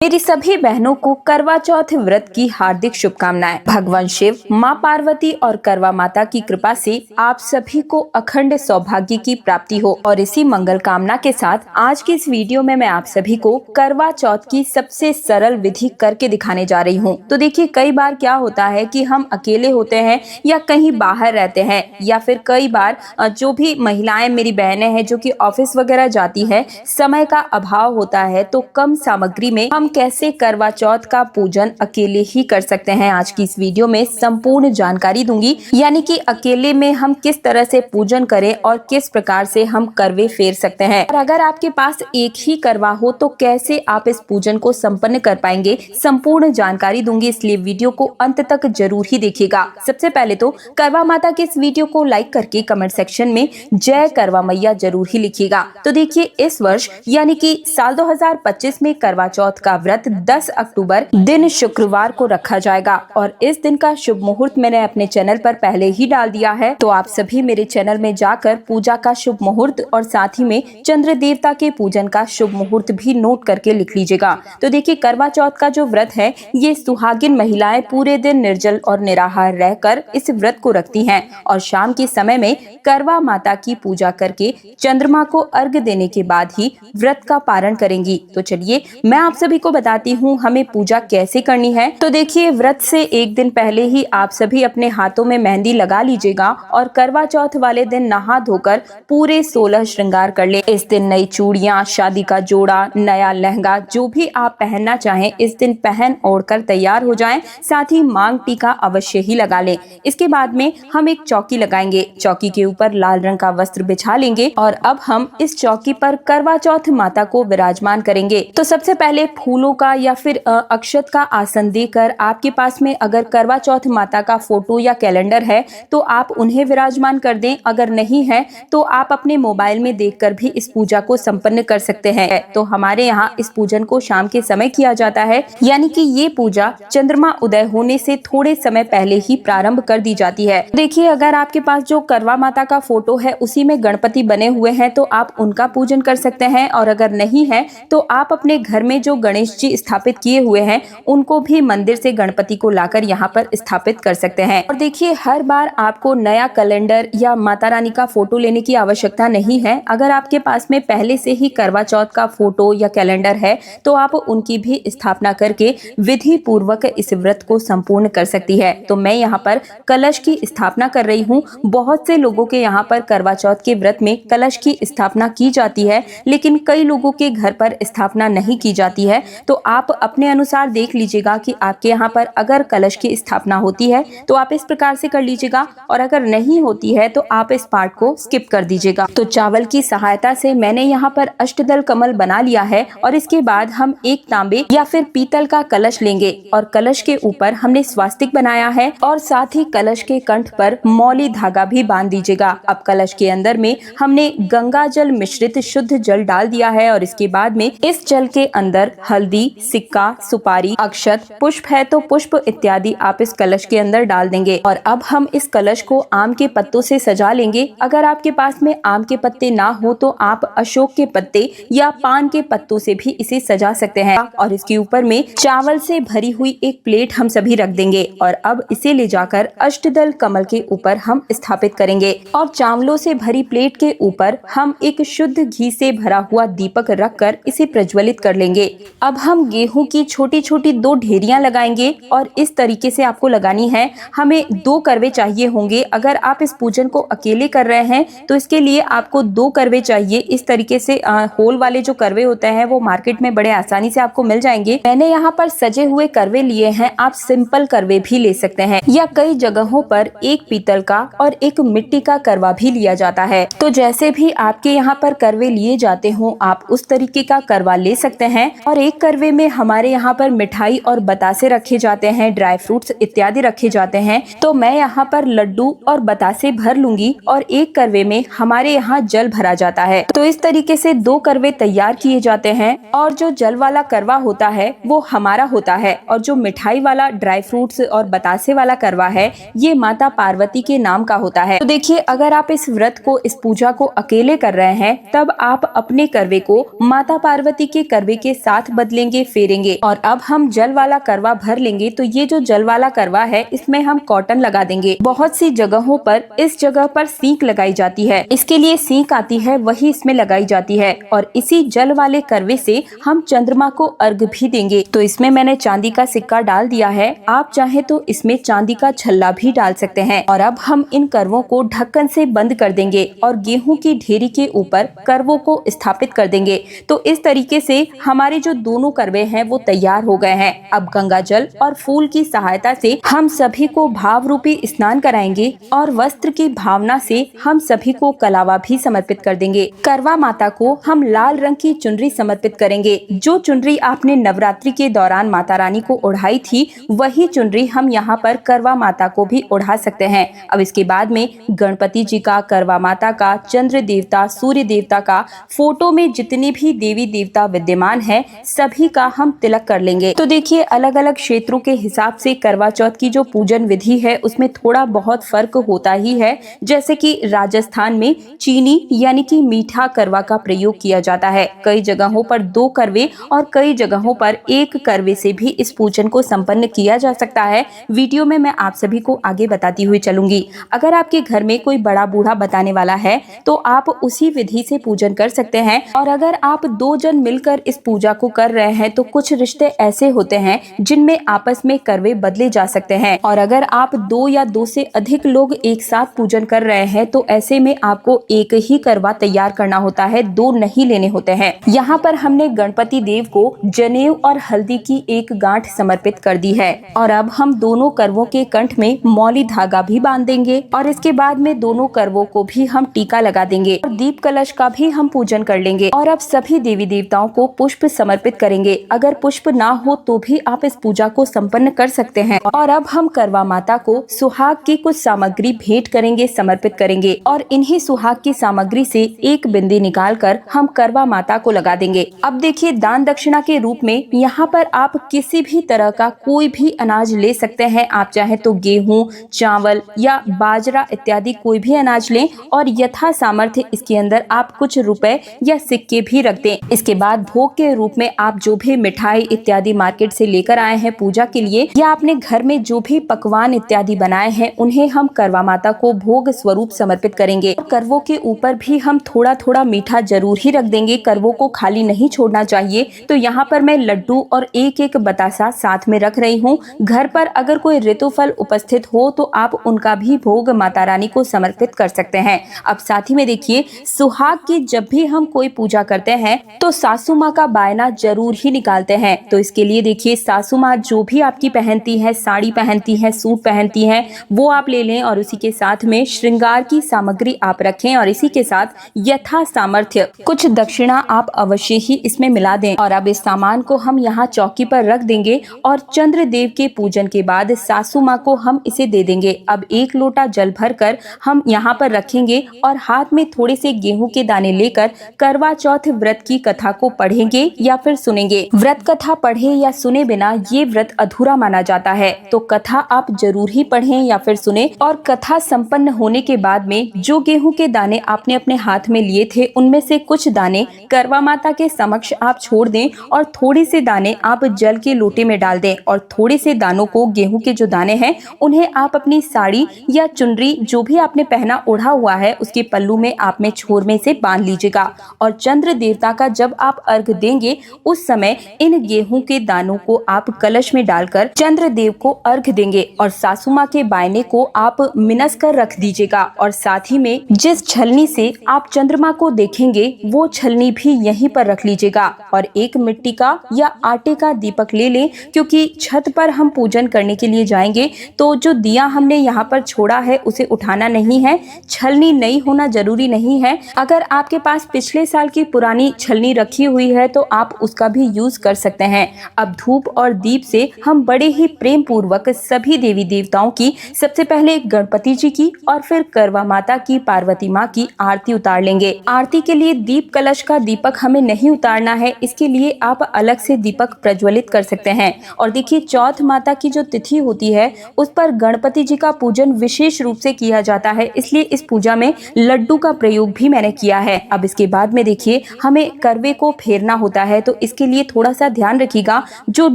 मेरी सभी बहनों को करवा चौथ व्रत की हार्दिक शुभकामनाएं। भगवान शिव, मां पार्वती और करवा माता की कृपा से आप सभी को अखंड सौभाग्य की प्राप्ति हो। और इसी मंगल कामना के साथ आज की इस वीडियो में मैं आप सभी को करवा चौथ की सबसे सरल विधि करके दिखाने जा रही हूँ। तो देखिए, कई बार क्या होता है कि हम अकेले होते हैं या कहीं बाहर रहते हैं, या फिर कई बार जो भी महिलाएं मेरी बहनें हैं जो कि ऑफिस वगैरह जाती है, समय का अभाव होता है, तो कम सामग्री में हम कैसे करवा चौथ का पूजन अकेले ही कर सकते हैं। आज की इस वीडियो में संपूर्ण जानकारी दूंगी, यानी कि अकेले में हम किस तरह से पूजन करें और किस प्रकार से हम करवे फेर सकते हैं। और अगर आपके पास एक ही करवा हो तो कैसे आप इस पूजन को संपन्न कर पाएंगे, संपूर्ण जानकारी दूंगी, इसलिए वीडियो को अंत तक जरूर ही देखिएगा। सबसे पहले तो करवा माता के इस वीडियो को लाइक करके कमेंट सेक्शन में जय करवा मैया जरूर ही लिखिएगा। तो देखिए, इस वर्ष यानी कि साल 2025 में करवा चौथ का व्रत 10 अक्टूबर दिन शुक्रवार को रखा जाएगा। और इस दिन का शुभ मुहूर्त मैंने अपने चैनल पर पहले ही डाल दिया है, तो आप सभी मेरे चैनल में जाकर पूजा का शुभ मुहूर्त और साथ ही में चंद्र देवता के पूजन का शुभ मुहूर्त भी नोट करके लिख लीजिएगा। तो देखिए, करवा चौथ का जो व्रत है, ये सुहागिन महिलाएं पूरे दिन निर्जल और निराहार रहकर इस व्रत को रखती हैं और शाम के समय में करवा माता की पूजा करके चंद्रमा को अर्घ्य देने के बाद ही व्रत का पारण करेंगी। तो चलिए मैं आप सभी को बताती हूँ हमें पूजा कैसे करनी है। तो देखिए, व्रत से एक दिन पहले ही आप सभी अपने हाथों में मेहंदी लगा लीजिएगा और करवा चौथ वाले दिन नहा धोकर पूरे 16 श्रृंगार कर ले। इस दिन नई चूड़ियां, शादी का जोड़ा, नया लहंगा, जो भी आप पहनना चाहें इस दिन पहन ओढ़ कर तैयार हो जाएं। साथ ही मांग टीका अवश्य ही लगा लें। इसके बाद में हम एक चौकी लगाएंगे, चौकी के ऊपर लाल रंग का वस्त्र बिछा लेंगे और अब हम इस चौकी पर करवा चौथ माता को विराजमान करेंगे। तो सबसे पहले फूलों का या फिर अक्षत का आसन देकर, आपके पास में अगर करवा चौथ माता का फोटो या कैलेंडर है तो आप उन्हें विराजमान कर दें। अगर नहीं है तो आप अपने मोबाइल में देखकर भी इस पूजा को संपन्न कर सकते हैं। तो हमारे यहाँ इस पूजन को शाम के समय किया जाता है, यानी कि ये पूजा चंद्रमा उदय होने से थोड़े समय पहले ही प्रारंभ कर दी जाती है। देखिए, अगर आपके पास जो करवा माता का फोटो है उसी में गणपति बने हुए हैं तो आप उनका पूजन कर सकते हैं, और अगर नहीं है तो आप अपने घर में जो गणेश जी स्थापित किए हुए हैं उनको भी मंदिर से गणपति को लाकर यहाँ पर स्थापित कर सकते हैं। और देखिए, हर बार आपको नया कैलेंडर या माता रानी का फोटो लेने की आवश्यकता नहीं है। अगर आपके पास में पहले से ही करवा चौथ का फोटो या कैलेंडर है तो आप उनकी भी स्थापना करके विधि पूर्वक इस व्रत को संपूर्ण कर सकती है। तो मैं यहाँ पर कलश की स्थापना कर रही हूँ। बहुत से लोगों के यहाँ पर करवा चौथ के व्रत में कलश की स्थापना की जाती है, लेकिन कई लोगों के घर पर स्थापना नहीं की जाती है। तो आप अपने अनुसार देख लीजिएगा कि आपके यहाँ पर अगर कलश की स्थापना होती है तो आप इस प्रकार से कर लीजिएगा, और अगर नहीं होती है तो आप इस पार्ट को स्किप कर दीजिएगा। तो चावल की सहायता से मैंने यहाँ पर अष्टदल कमल बना लिया है, और इसके बाद हम एक तांबे या फिर पीतल का कलश लेंगे और कलश के ऊपर हमने स्वास्तिक बनाया है, और साथ ही कलश के कंठ पर मौली धागा भी बांध दीजिएगा। अब कलश के अंदर में हमने गंगा जल मिश्रित शुद्ध जल डाल दिया है, और इसके बाद में इस जल के अंदर हल्दी, सिक्का, सुपारी, अक्षत, पुष्प है तो पुष्प इत्यादि आप इस कलश के अंदर डाल देंगे। और अब हम इस कलश को आम के पत्तों से सजा लेंगे। अगर आपके पास में आम के पत्ते ना हो तो आप अशोक के पत्ते या पान के पत्तों से भी इसे सजा सकते हैं। और इसके ऊपर में चावल से भरी हुई एक प्लेट हम सभी रख देंगे, और अब इसे ले जाकर अष्टदल कमल के ऊपर हम स्थापित करेंगे। और चावलों से भरी प्लेट के ऊपर हम एक शुद्ध घी से भरा हुआ दीपक रखकर इसे प्रज्वलित कर लेंगे। अब हम गेहूं की छोटी छोटी 2 ढेरियां लगाएंगे, और इस तरीके से आपको लगानी है। हमें 2 करवे चाहिए होंगे। अगर आप इस पूजन को अकेले कर रहे हैं तो इसके लिए आपको 2 करवे चाहिए। इस तरीके से होल वाले जो करवे होते हैं वो मार्केट में बड़े आसानी से आपको मिल जाएंगे। मैंने यहाँ पर सजे हुए करवे लिए हैं, आप सिंपल करवे भी ले सकते हैं, या कई जगहों पर एक पीतल का और एक मिट्टी का करवा भी लिया जाता है। तो जैसे भी आपके यहाँ पर करवे लिए जाते हो आप उस तरीके का करवा ले सकते हैं। और एक करवे में हमारे यहाँ पर मिठाई और बतासे रखे जाते हैं, ड्राई फ्रूट्स इत्यादि रखे जाते हैं। तो मैं यहाँ पर लड्डू और बतासे भर लूंगी, और एक करवे में हमारे यहाँ जल भरा जाता है। तो इस तरीके से 2 करवे तैयार किए जाते हैं, और जो जल वाला करवा होता है वो हमारा होता है, और जो मिठाई वाला, ड्राई फ्रूट्स और बतासे वाला करवा है ये माता पार्वती के नाम का होता है। तो देखिए, अगर आप इस व्रत को, इस पूजा को अकेले कर रहे हैं तब आप अपने करवे को माता पार्वती के करवे के साथ बदल बदलेंगे, फेरेंगे। और अब हम जल वाला करवा भर लेंगे। तो ये जो जल वाला करवा है इसमें हम कॉटन लगा देंगे। बहुत सी जगहों पर इस जगह पर सींक लगाई जाती है, इसके लिए सींक आती है वही इसमें लगाई जाती है। और इसी जल वाले करवे से हम चंद्रमा को अर्घ भी देंगे। तो इसमें मैंने चांदी का सिक्का डाल दिया है, आप चाहे तो इसमें चांदी का छल्ला भी डाल सकते हैं। और अब हम इन करवों को ढक्कन से बंद कर देंगे और गेहूं की ढेरी के ऊपर करवों को स्थापित कर देंगे। तो इस तरीके से हमारे जो दोनों करवे हैं वो तैयार हो गए हैं। अब गंगा जल और फूल की सहायता से हम सभी को भाव रूपी स्नान कराएंगे और वस्त्र की भावना से हम सभी को कलावा भी समर्पित कर देंगे। करवा माता को हम लाल रंग की चुनरी समर्पित करेंगे। जो चुनरी आपने नवरात्रि के दौरान माता रानी को ओढ़ाई थी वही चुनरी हम यहाँ पर करवा माता को भी ओढ़ा सकते हैं। अब इसके बाद में गणपति जी का, करवा माता का, चंद्र देवता, सूर्य देवता का, फोटो में जितने भी देवी देवता विद्यमान हैं सभी का हम तिलक कर लेंगे। तो देखिए अलग अलग क्षेत्रों के हिसाब से करवा चौथ की जो पूजन विधि है उसमें थोड़ा बहुत फर्क होता ही है। जैसे कि राजस्थान में चीनी यानी कि मीठा करवा का प्रयोग किया जाता है। कई जगहों पर 2 करवे और कई जगहों पर 1 करवे से भी इस पूजन को संपन्न किया जा सकता है। वीडियो में मैं आप सभी को आगे बताती हुई चलूंगी। अगर आपके घर में कोई बड़ा बूढ़ा बताने वाला है तो आप उसी विधि से पूजन कर सकते हैं। और अगर आप 2 जन मिलकर इस पूजा को कर रहे हैं तो कुछ रिश्ते ऐसे होते हैं जिनमें आपस में करवे बदले जा सकते हैं। और अगर आप 2 या 2 से अधिक लोग एक साथ पूजन कर रहे हैं तो ऐसे में आपको एक ही करवा तैयार करना होता है, 2 नहीं लेने होते हैं। यहाँ पर हमने गणपति देव को जनेऊ और हल्दी की एक गांठ समर्पित कर दी है। और अब हम दोनों करवों के कंठ में मौली धागा भी बांध देंगे और इसके बाद में दोनों करवों को भी हम टीका लगा देंगे और दीप कलश का भी हम पूजन कर लेंगे। और अब सभी देवी देवताओं को पुष्प समर्पित करेंगे। अगर पुष्प ना हो तो भी आप इस पूजा को संपन्न कर सकते हैं। और अब हम करवा माता को सुहाग की कुछ सामग्री भेंट करेंगे, समर्पित करेंगे। और इन्हीं सुहाग की सामग्री से एक बिंदी निकाल कर हम करवा माता को लगा देंगे। अब देखिए दान दक्षिणा के रूप में यहाँ पर आप किसी भी तरह का कोई भी अनाज ले सकते हैं। आप चाहे तो गेहूं, चावल या बाजरा इत्यादि कोई भी अनाज लें और यथा सामर्थ्य इसके अंदर आप कुछ रुपए या सिक्के भी रख दें। इसके बाद भोग के रूप में आप जो भी मिठाई इत्यादि मार्केट से लेकर आए हैं पूजा के लिए या अपने घर में जो भी पकवान इत्यादि बनाए हैं उन्हें हम करवा माता को भोग स्वरूप समर्पित करेंगे। करवों के ऊपर भी हम थोड़ा थोड़ा मीठा जरूर ही रख देंगे, करवों को खाली नहीं छोड़ना चाहिए। तो यहाँ पर मैं लड्डू और एक एक बतासा साथ में रख रही हूँ। घर पर अगर कोई ऋतुफल उपस्थित हो तो आप उनका भी भोग माता रानी को समर्पित कर सकते हैं। अब साथ ही में देखिए सुहाग की जब भी हम कोई पूजा करते हैं तो सासू माँ का बायना जरूर ही निकालते हैं। तो इसके लिए देखिए सासू माँ जो भी आपकी पहनती है, साड़ी पहनती है, सूट पहनती है, वो आप ले लें और उसी के साथ में श्रृंगार की सामग्री आप रखें और इसी के साथ यथा सामर्थ्य कुछ दक्षिणा आप अवश्य ही इसमें मिला दें। और अब इस सामान को हम यहाँ चौकी पर रख देंगे और चंद्र देव के पूजन के बाद सासू माँ को हम इसे दे देंगे। अब 1 लोटा जल भर कर हम यहाँ पर रखेंगे और हाथ में थोड़े से गेहूं के दाने लेकर करवा चौथ व्रत की कथा को पढ़ेंगे या फिर सुनेंगे। व्रत कथा पढ़े या सुने बिना ये व्रत अधूरा माना जाता है। तो कथा आप जरूर ही पढ़ें या फिर सुने। और कथा संपन्न होने के बाद में जो गेहूं के दाने आपने अपने हाथ में लिए थे उनमें से कुछ दाने करवा माता के समक्ष आप छोड़ दें और थोड़े से दाने आप जल के लोटे में डाल दें और थोड़े से दानों को, गेहूं के जो दाने हैं उन्हें आप अपनी साड़ी या चुनरी जो भी आपने पहना ओढ़ा हुआ है उसके पल्लू में आप में छोर में से बांध लीजिएगा। और चंद्र देवता का जब आप अर्घ देंगे उस समय इन गेहूं के दानों को आप कलश में डालकर चंद्र देव को अर्घ देंगे और सासू माँ के बायने को आप मिनस कर रख दीजिएगा। और साथ ही में जिस छलनी से आप चंद्रमा को देखेंगे वो छलनी भी यहीं पर रख लीजिएगा। और एक मिट्टी का या आटे का दीपक ले लें क्योंकि छत पर हम पूजन करने के लिए जाएंगे तो जो दिया हमने यहाँ पर छोड़ा है उसे उठाना नहीं है। छलनी नई होना जरूरी नहीं है। अगर आपके पास पिछले साल की पुरानी छलनी रखी हुई है तो आप उसका भी यूज कर सकते हैं। अब धूप और दीप से हम बड़े ही प्रेम पूर्वक सभी देवी देवताओं की, सबसे पहले गणपति जी की और फिर करवा माता की, पार्वती माँ की आरती उतार लेंगे। आरती के लिए दीप कलश का दीपक हमें नहीं उतारना है, इसके लिए आप अलग से दीपक प्रज्वलित कर सकते हैं। और देखिए चौथ माता की जो तिथि होती है उस पर गणपति जी का पूजन विशेष रूप से किया जाता है, इसलिए इस पूजा में लड्डू का प्रयोग भी मैंने किया है। अब इसके बाद में देखिए हमें करवे को फेरना होता है तो इसके इसके लिए थोड़ा सा ध्यान रखिएगा। जो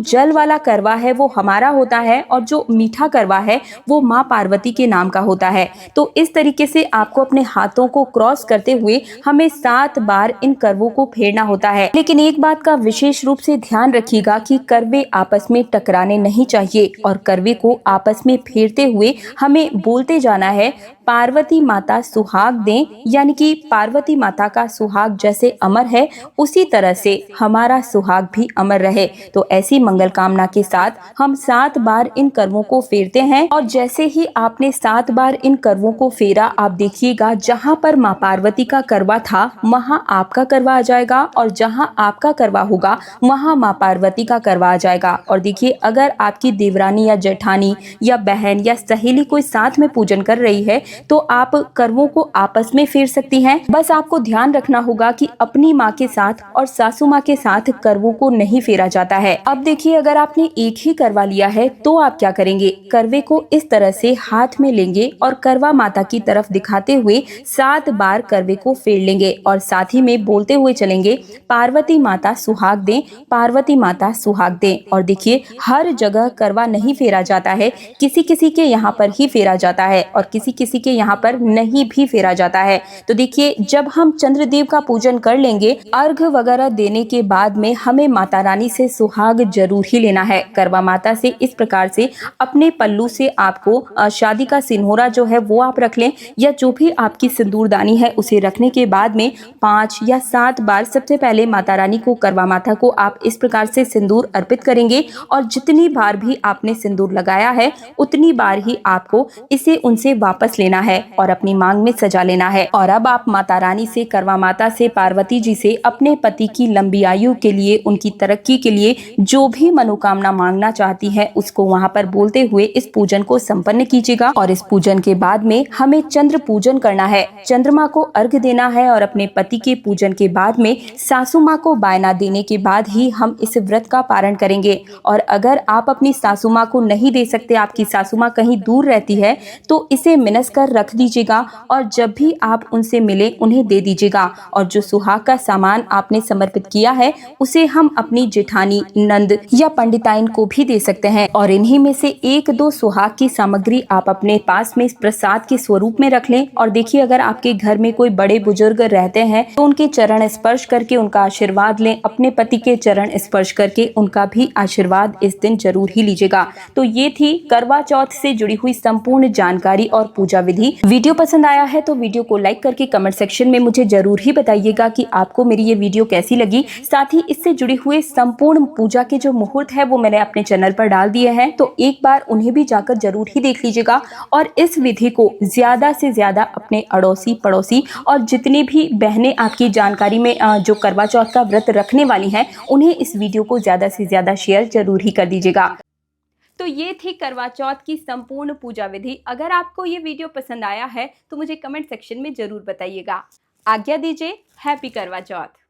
जल वाला करवा है वो हमारा होता है और जो मीठा करवा है वो माँ पार्वती के नाम का होता है। तो इस तरीके से आपको अपने हाथों को क्रॉस करते हुए हमें 7 बार इन करवों को फेरना होता है। लेकिन एक बात का विशेष रूप से ध्यान रखिएगा कि करवे आपस में टकराने नहीं चाहिए और करवे को आपस में फेरते हुए हमें बोलते जाना है, पार्वती माता सुहाग दें, यानी कि पार्वती माता का सुहाग जैसे अमर है उसी तरह से हमारा सुहाग भी अमर रहे। तो ऐसी मंगल कामना के साथ हम 7 बार इन करवों को फेरते हैं और जैसे ही आपने 7 बार इन करवों को फेरा, आप देखिएगा जहां पर माँ पार्वती का करवा था वहां आपका करवा आ जाएगा और जहां आपका करवा होगा वहां माँ पार्वती का करवा आ जाएगा। और देखिए, अगर आपकी देवरानी या जेठानी या बहन या सहेली कोई साथ में पूजन कर रही है तो आप करवों को आपस में फेर सकती हैं। बस आपको ध्यान रखना होगा कि अपनी माँ के साथ और सासू माँ के साथ करवों को नहीं फेरा जाता है। अब देखिए, अगर आपने एक ही करवा लिया है तो आप क्या करेंगे, करवे को इस तरह से हाथ में लेंगे और करवा माता की तरफ दिखाते हुए 7 बार करवे को फेर लेंगे और साथ ही में बोलते हुए चलेंगे, पार्वती माता सुहाग दें, पार्वती माता सुहाग दें। और देखिए, हर जगह करवा नहीं फेरा जाता है, किसी किसी के यहाँ पर ही फेरा जाता है और किसी किसी के यहाँ पर नहीं भी फेरा जाता है। तो देखिए, जब हम चंद्रदेव का पूजन कर लेंगे, अर्घ वगैरह देने के बाद में हमें माता रानी से सुहाग जरूर ही लेना है। करवा माता से इस प्रकार से अपने पल्लू से आपको शादी का सिन्होरा जो है वो आप रख लें या जो भी आपकी सिंदूरदानी है उसे रखने के बाद में 5 या 7 बार सबसे पहले माता रानी को, करवा माता को आप इस प्रकार से सिंदूर अर्पित करेंगे और जितनी बार भी आपने सिंदूर लगाया है उतनी बार ही आपको इसे उनसे वापस लेना है और अपनी मांग में सजा लेना है। और अब आप माता रानी से, करवा माता से, पार्वती जी से अपने पति की लंबी आयु के लिए, उनकी तरक्की के लिए जो भी मनोकामना मांगना चाहती है उसको वहां पर बोलते हुए इस पूजन को संपन्न कीजिएगा। और इस पूजन के बाद में हमें चंद्र पूजन करना है, चंद्रमा को अर्घ देना है और अपने पति के पूजन के बाद में सासू माँ को बायना देने के बाद ही हम इस व्रत का पारण करेंगे। और अगर आप अपनी सासू माँ को नहीं दे सकते, आपकी सासू माँ कहीं दूर रहती है, तो इसे मिनस कर रख दीजिएगा और जब भी आप उनसे मिले उन्हें दे दीजिएगा। और जो सुहाग का सामान आपने समर्पित किया है उसे हम अपनी जेठानी, नंद या पंडिताइन को भी दे सकते हैं। और इन्हीं में से 1-2 सुहाग की सामग्री आप अपने पास में प्रसाद के स्वरूप में रख लें। और देखिए, अगर आपके घर में कोई बड़े बुजुर्ग रहते हैं तो उनके चरण स्पर्श करके उनका आशीर्वाद लें, अपने पति के चरण स्पर्श करके उनका भी आशीर्वाद इस दिन जरूर ही लीजिएगा। तो ये थी करवा चौथ से जुड़ी हुई संपूर्ण जानकारी और पूजा विधि। वीडियो पसंद आया है तो वीडियो को लाइक करके कमेंट सेक्शन में मुझे जरूर ही बताइएगा कि आपको मेरी ये वीडियो कैसी लगी। साथ ही इससे जुड़ी हुए संपूर्ण पूजा के जो मुहूर्त है वो मैंने अपने चैनल पर डाल दिए हैं, तो एक बार उन्हें भी जाकर जरूर ही देख लीजिएगा। और इस विधि को ज्यादा से ज्यादा अपने अड़ोसी पड़ोसी और जितनी भी बहनें आपकी जानकारी में जो करवा चौथ का व्रत रखने वाली हैं उन्हें इस वीडियो को ज्यादा से ज्यादा शेयर जरूर ही कर दीजिएगा। तो ये थी करवा चौथ की संपूर्ण पूजा विधि। अगर आपको ये वीडियो पसंद आया है तो मुझे कमेंट सेक्शन में जरूर बताइएगा। आज्ञा दीजिए, हैप्पी करवा चौथ।